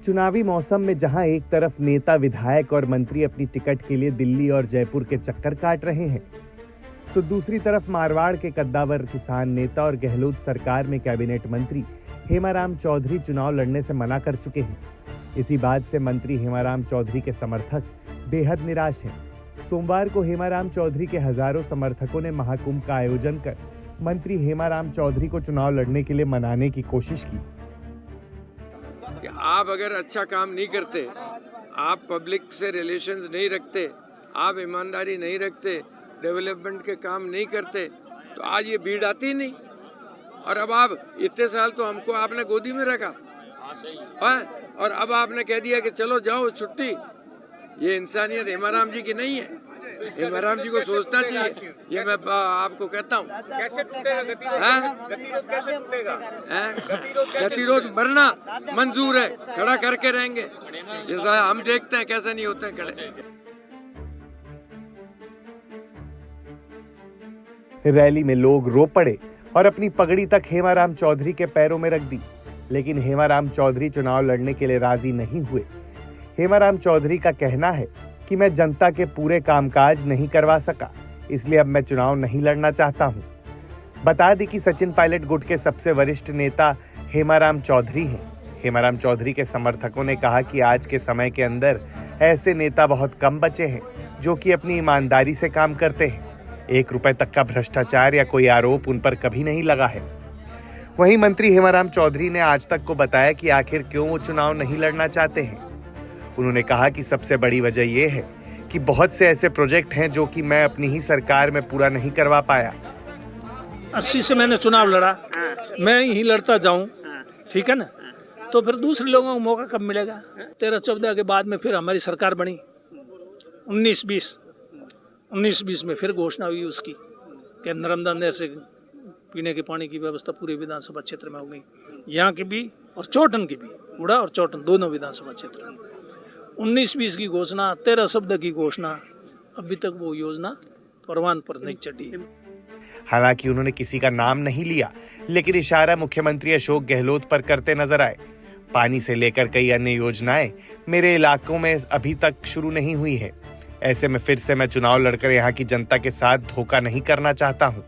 चुनावी मौसम में जहां एक तरफ नेता, विधायक और मंत्री अपनी टिकट के लिए दिल्ली और जयपुर के चक्कर काट रहे हैं, तो दूसरी तरफ मारवाड़ के कद्दावर किसान नेता और गहलोत सरकार में कैबिनेट मंत्री हेमाराम चौधरी चुनाव लड़ने से मना कर चुके हैं। इसी बात से मंत्री हेमाराम चौधरी के समर्थक बेहद निराश हैं। सोमवार को हेमाराम चौधरी के हजारों समर्थकों ने महाकुंभ का आयोजन कर मंत्री हेमाराम चौधरी को चुनाव लड़ने के लिए मनाने की कोशिश की। कि आप अगर अच्छा काम नहीं करते, आप पब्लिक से रिलेशंस नहीं रखते, आप ईमानदारी नहीं रखते, डेवलपमेंट के काम नहीं करते, तो आज ये भीड़ आती नहीं। और अब आप इतने साल तो हमको आपने गोदी में रखा, हाँ, और अब आपने कह दिया कि चलो जाओ छुट्टी। ये इंसानियत हेमाराम जी की नहीं है। हेमाराम जी को सोचना चाहिए। ये मैं आपको कहता हूँ। कैसे टूटेगा गतिरोध भरना मंजूर है, खड़ा करके रहेंगे। जैसा हम देखते हैं कैसे नहीं होते हैं खड़े। रैली में लोग रो पड़े और अपनी पगड़ी तक हेमाराम चौधरी के पैरों में रख दी, लेकिन हेमाराम चौधरी चुनाव लड़ने के लिए राजी नहीं हुए। हेमाराम चौधरी का कहना है कि मैं जनता के पूरे कामकाज नहीं करवा सका, इसलिए अब मैं चुनाव नहीं लड़ना चाहता हूं। बता दें कि सचिन पायलट गुट के सबसे वरिष्ठ नेता हेमाराम चौधरी हैं। हेमाराम चौधरी के समर्थकों ने कहा कि आज के समय के अंदर ऐसे नेता बहुत कम बचे हैं जो कि अपनी ईमानदारी से काम करते हैं। 1 रुपए तक का भ्रष्टाचार या कोई आरोप उन पर कभी नहीं लगा है। वहीं मंत्री हेमाराम चौधरी ने आज तक को बताया कि आखिर क्यों वो चुनाव नहीं लड़ना चाहते हैं। उन्होंने कहा कि सबसे बड़ी वजह यह है कि बहुत से ऐसे प्रोजेक्ट हैं जो कि मैं अपनी ही सरकार में पूरा नहीं करवा पाया। 80 से मैंने चुनाव लड़ा, मैं ही लड़ता जाऊं, ठीक है ना, तो फिर दूसरे लोगों को मौका कब मिलेगा। 13-14 के बाद में फिर हमारी सरकार बनी। 19-20 में फिर घोषणा हुई उसकी कि नर्मदा नहर से पीने के पानी की व्यवस्था पूरे विधानसभा क्षेत्र में हो गई, यहाँ की भी और चौटन की भी, उड़ा और चौटन दोनों विधानसभा क्षेत्र में। 19-20 की घोषणा, 13 शब्द की घोषणा, अभी तक वो योजना परवान पर नहीं चढ़ी। हालांकि उन्होंने किसी का नाम नहीं लिया, लेकिन इशारा मुख्यमंत्री अशोक गहलोत पर करते नजर आए। पानी से लेकर कई अन्य योजनाएं मेरे इलाकों में अभी तक शुरू नहीं हुई है। ऐसे में फिर से मैं चुनाव लड़कर यहाँ की जनता के साथ धोखा नहीं करना चाहता हूँ।